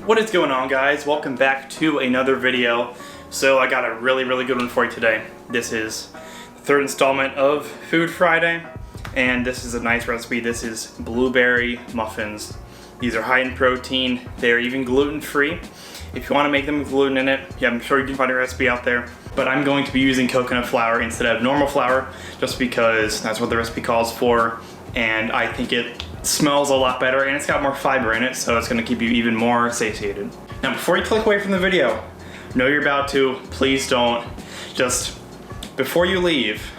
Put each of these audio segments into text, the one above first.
What is going on, guys? Welcome back to another video. So I got a really good one for you today. This is the third installment of Food Friday, and this is a nice recipe. This is blueberry muffins. These are high in protein. They're even gluten-free. If you want to make them with gluten in it, yeah, I'm sure you can find a recipe out there. But I'm going to be using coconut flour instead of normal flour, just because that's what the recipe calls for, and I think it smells a lot better and it's got more fiber in it, so it's going to keep you even more satiated. Now, before you click away from the video, know you're about to, please don't. Just before you leave,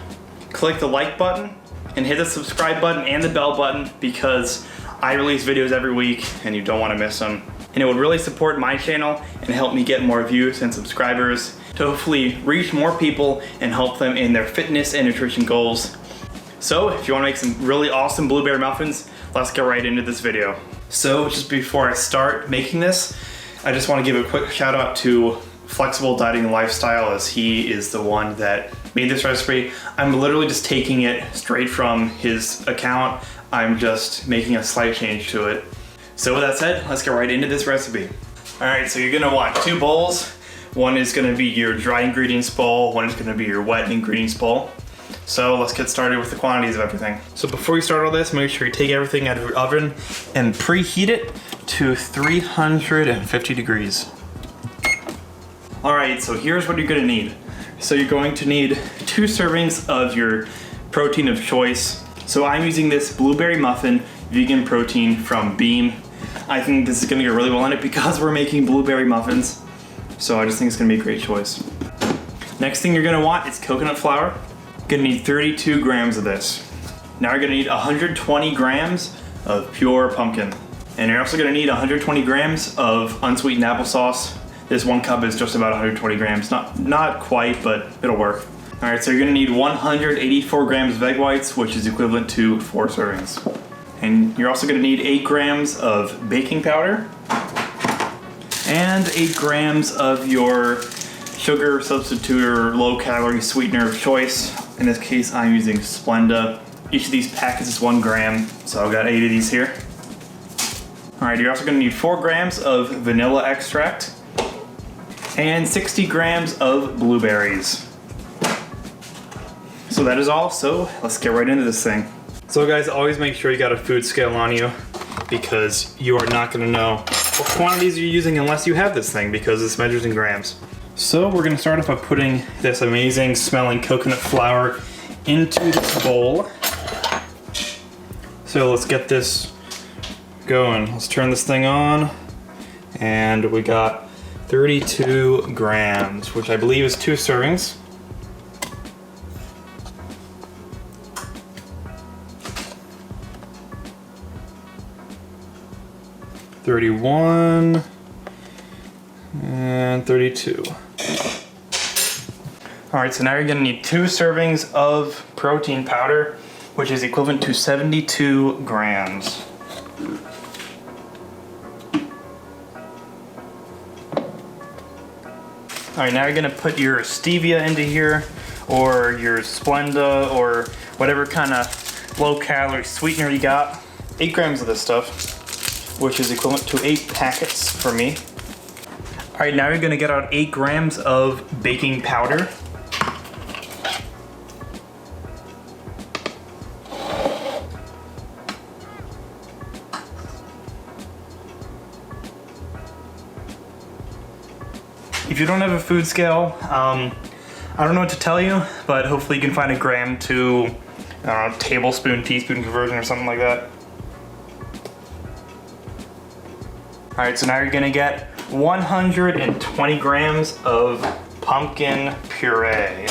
click the like button and hit the subscribe button and the bell button, because I release videos every week and you don't want to miss them. And it would really support my channel and help me get more views and subscribers to hopefully reach more people and help them in their fitness and nutrition goals. So if you want to make some really awesome blueberry muffins, let's get right into this video. So just before I start making this, I just want to give a quick shout out to Flexible Dieting Lifestyle, as he is the one that made this recipe. I'm literally just taking it straight from his account. I'm just making a slight change to it. So with that said, let's get right into this recipe. Alright, so you're going to want 2 bowls. One is going to be your dry ingredients bowl, one is going to be your wet ingredients bowl. So let's get started with the quantities of everything. So before you start all this, make sure you take everything out of your oven and preheat it to 350 degrees. Alright, so here's what you're going to need. So you're going to need 2 servings of your protein of choice. So I'm using this blueberry muffin vegan protein from Beam. I think this is going to go really well in it because we're making blueberry muffins. So I just think it's going to be a great choice. Next thing you're going to want is coconut flour. You're going to need 32 grams of this. Now you're going to need 120 grams of pure pumpkin. And you're also going to need 120 grams of unsweetened applesauce. This 1 cup is just about 120 grams. Not quite, but it'll work. Alright, so you're going to need 184 grams of egg whites, which is equivalent to 4 servings. And you're also going to need 8 grams of baking powder and 8 grams of your sugar substitute or low-calorie sweetener of choice. In this case, I'm using Splenda. Each of these packets is 1 gram, so I've got 8 of these here. Alright, you're also going to need 4 grams of vanilla extract and 60 grams of blueberries. So that is all, so let's get right into this thing. So guys, always make sure you got a food scale on you, because you are not going to know what quantities you're using unless you have this thing, because this measures in grams. So we're going to start off by putting this amazing smelling coconut flour into this bowl. So let's get this going. Let's turn this thing on, and we got 32 grams, which I believe is 2 servings. $31 and $32. Alright, so now you're going to need 2 servings of protein powder, which is equivalent to 72 grams. Alright, now you're going to put your stevia into here, or your Splenda, or whatever kind of low-calorie sweetener you got. 8 grams of this stuff, which is equivalent to 8 packets for me. Alright, now you're going to get out 8 grams of baking powder. If you don't have a food scale, I don't know what to tell you, but hopefully you can find a gram to, I don't know, tablespoon, teaspoon conversion or something like that. Alright, so now you're going to get 120 grams of pumpkin puree.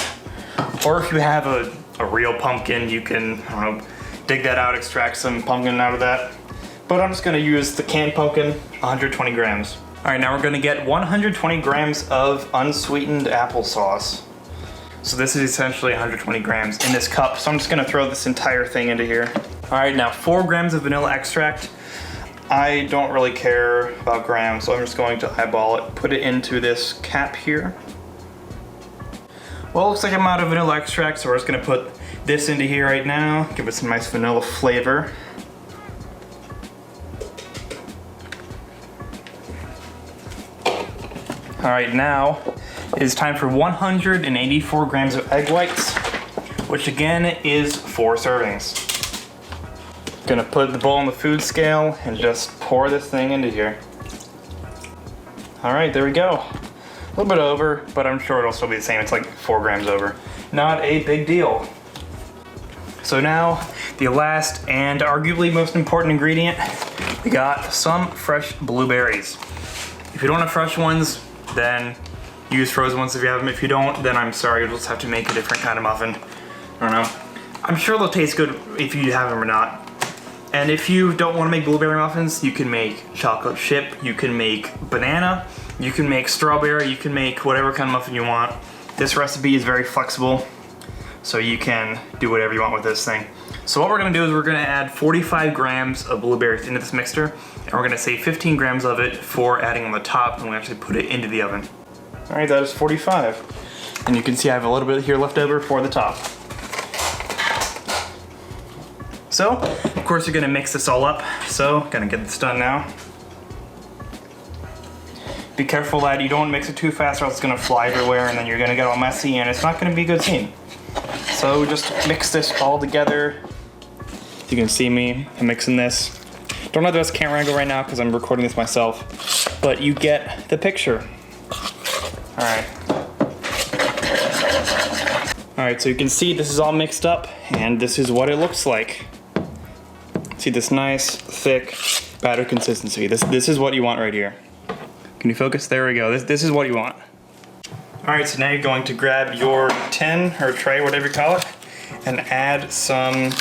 Or if you have a real pumpkin, you can, I don't know, dig that out, extract some pumpkin out of that. But I'm just going to use the canned pumpkin, 120 grams. Alright, now we're going to get 120 grams of unsweetened applesauce. So this is essentially 120 grams in this cup, so I'm just going to throw this entire thing into here. Alright, now 4 grams of vanilla extract. I don't really care about grams, so I'm just going to eyeball it, put it into this cap here. Well, it looks like I'm out of vanilla extract, so we're just going to put this into here right now, give it some nice vanilla flavor. All right, now it is time for 184 grams of egg whites, which again is 4 servings. Gonna put the bowl on the food scale and just pour this thing into here. All right, there we go. A little bit over, but I'm sure it'll still be the same. It's like 4 grams over. Not a big deal. So now, the last and arguably most important ingredient, we got some fresh blueberries. If you don't have fresh ones, then use frozen ones if you have them. If you don't, then I'm sorry, you'll just have to make a different kind of muffin. I don't know. I'm sure they'll taste good if you have them or not. And if you don't want to make blueberry muffins, you can make chocolate chip, you can make banana, you can make strawberry, you can make whatever kind of muffin you want. This recipe is very flexible, so you can do whatever you want with this thing. So what we're gonna do is we're gonna add 45 grams of blueberries into this mixture, and we're gonna save 15 grams of it for adding on the top when we actually put it into the oven. All right, that is 45. And you can see I have a little bit here left over for the top. So, of course, you're gonna mix this all up. So, gonna get this done now. Be careful that you don't mix it too fast or else it's gonna fly everywhere and then you're gonna get all messy and it's not gonna be a good scene. So just mix this all together. You can see me, I'm mixing this. Don't have the best camera angle right now because I'm recording this myself, but you get the picture. All right. All right, so you can see this is all mixed up and this is what it looks like. See this nice, thick batter consistency. This is what you want right here. Can you focus? There we go. This is what you want. All right, so now you're going to grab your tin or tray, whatever you call it, and add some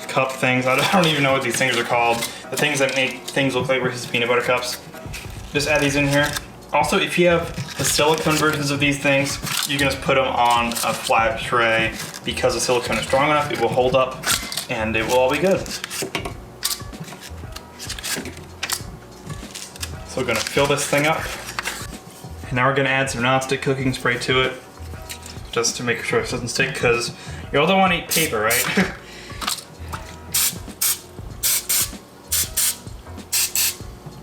cup things. I don't even know what these things are called. The things that make things look like Reese's peanut butter cups. Just add these in here. Also, if you have the silicone versions of these things, you can just put them on a flat tray. Because the silicone is strong enough, it will hold up and it will all be good. So we're gonna fill this thing up. And now we're gonna add some nonstick cooking spray to it, just to make sure it doesn't stick, because you all don't wanna eat paper, right?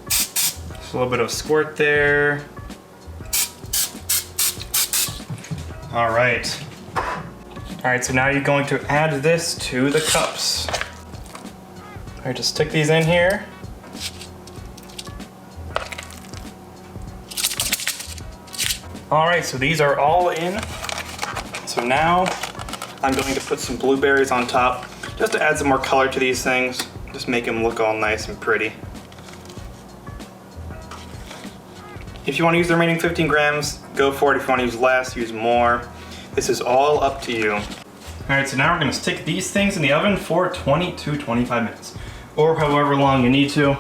Just a little bit of squirt there. All right. All right, so now you're going to add this to the cups. All right, just stick these in here. All right, so these are all in. So now I'm going to put some blueberries on top just to add some more color to these things. Just make them look all nice and pretty. If you want to use the remaining 15 grams, go for it. If you want to use less, use more. This is all up to you. All right, so now we're gonna stick these things in the oven for 20 to 25 minutes, or however long you need to.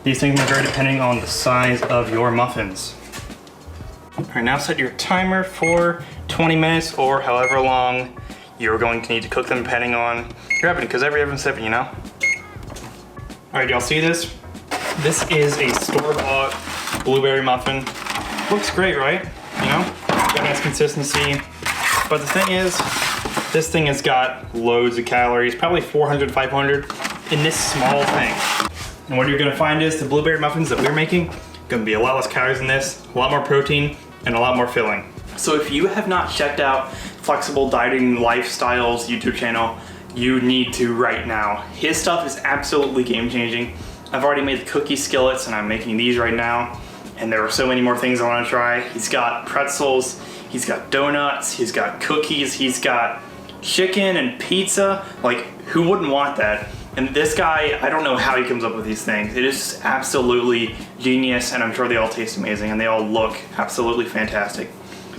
These things may vary depending on the size of your muffins. All right, now set your timer for 20 minutes or however long you're going to need to cook them depending on your oven, because every oven's different, you know? All right, y'all see this? This is a store-bought blueberry muffin. Looks great, right? You know, got nice consistency. But the thing is, this thing has got loads of calories, probably 400, 500 in this small thing. And what you're gonna find is the blueberry muffins that we're making gonna be a lot less calories than this, a lot more protein, and a lot more filling. So if you have not checked out Flexible Dieting Lifestyle's YouTube channel, you need to right now. His stuff is absolutely game-changing. I've already made the cookie skillets and I'm making these right now. And there are so many more things I wanna try. He's got pretzels, he's got donuts, he's got cookies, he's got chicken and pizza. Like, who wouldn't want that? And this guy, I don't know how he comes up with these things. It is just absolutely genius, and I'm sure they all taste amazing and they all look absolutely fantastic.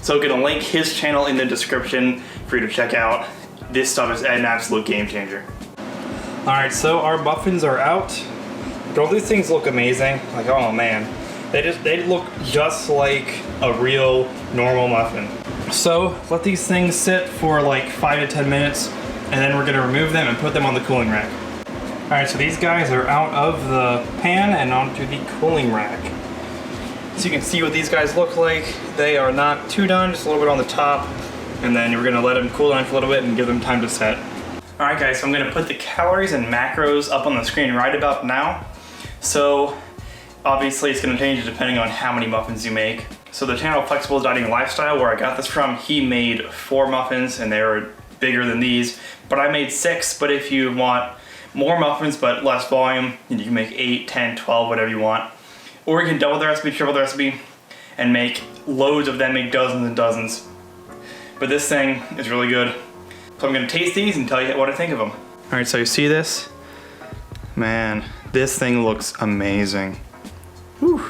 So I'm gonna link his channel in the description for you to check out. This stuff is an absolute game changer. All right, so our muffins are out. Don't these things look amazing? Like, oh man. They look just like a real normal muffin. So let these things sit for like 5 to 10 minutes, and then we're gonna remove them and put them on the cooling rack. All right, so these guys are out of the pan and onto the cooling rack. So you can see what these guys look like. They are not too done, just a little bit on the top, and then we're gonna let them cool down for a little bit and give them time to set. All right, guys, so I'm gonna put the calories and macros up on the screen right about now. So Obviously it's gonna change depending on how many muffins you make. So the channel Flexible Dining Lifestyle, where I got this from, he made 4 muffins and they were bigger than these, but I made 6. But if you want more muffins but less volume, you can make 8, 10, 12, whatever you want. Or you can double the recipe, triple the recipe, and make loads of them, make dozens and dozens. But this thing is really good. So I'm gonna taste these and tell you what I think of them. All right, so you see this? Man, this thing looks amazing. Whew.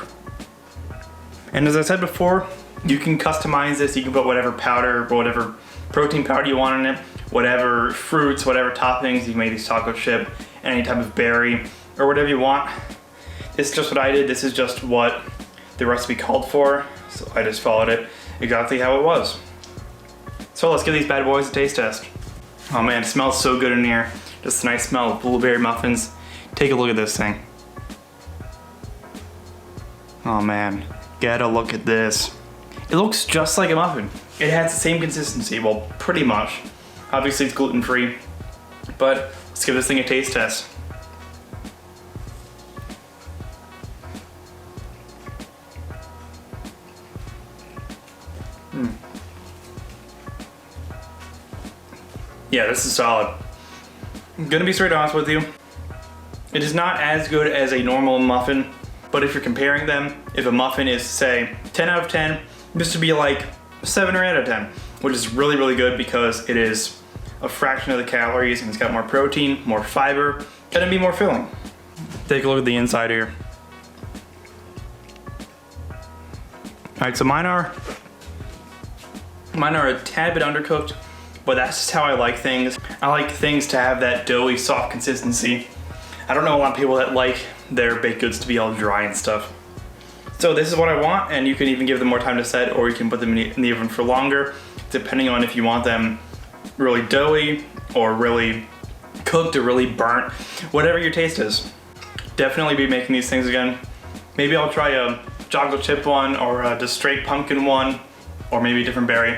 And as I said before, you can customize this. You can put whatever powder, whatever protein powder you want in it, whatever fruits, whatever toppings. You can make these chocolate chip, any type of berry, or whatever you want. This is just what I did. This is just what the recipe called for. So I just followed it exactly how it was. So let's give these bad boys a taste test. Oh man, it smells so good in here. Just a nice smell of blueberry muffins. Take a look at this thing. Oh man, get a look at this. It looks just like a muffin. It has the same consistency, well, pretty much. Obviously it's gluten-free, but let's give this thing a taste test. Yeah, this is solid. I'm gonna be straight honest with you. It is not as good as a normal muffin, but if you're comparing them, if a muffin is, say, 10 out of 10, this would be like 7 or 8 out of 10, which is really, really good because it is a fraction of the calories and it's got more protein, more fiber, and it'd be more filling. Take a look at the inside here. All right, so mine are a tad bit undercooked, but that's just how I like things. I like things to have that doughy, soft consistency. I don't know a lot of people that like their baked goods to be all dry and stuff. So this is what I want, and you can even give them more time to set, or you can put them in the oven for longer, depending on if you want them really doughy, or really cooked, or really burnt, whatever your taste is. Definitely be making these things again. Maybe I'll try a chocolate chip one, or just straight pumpkin one, or maybe a different berry.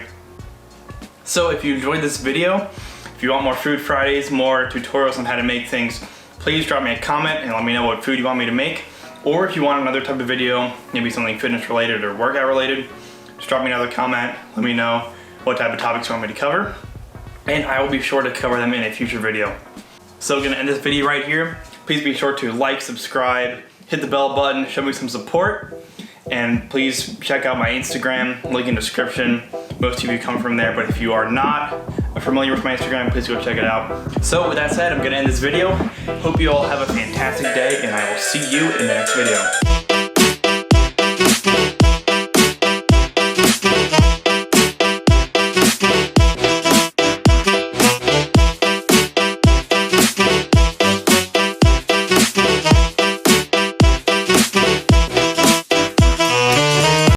So if you enjoyed this video, if you want more Food Fridays, more tutorials on how to make things, please drop me a comment and let me know what food you want me to make. Or if you want another type of video, maybe something fitness related or workout related, just drop me another comment, let me know what type of topics you want me to cover, and I will be sure to cover them in a future video. So I'm gonna end this video right here. Please be sure to like, subscribe, hit the bell button, show me some support, and please check out my Instagram, link in the description. Most of you come from there, but if you are not familiar with my Instagram, please go check it out. So with that said, I'm gonna end this video. Hope you all have a fantastic day, and I will see you in the next video.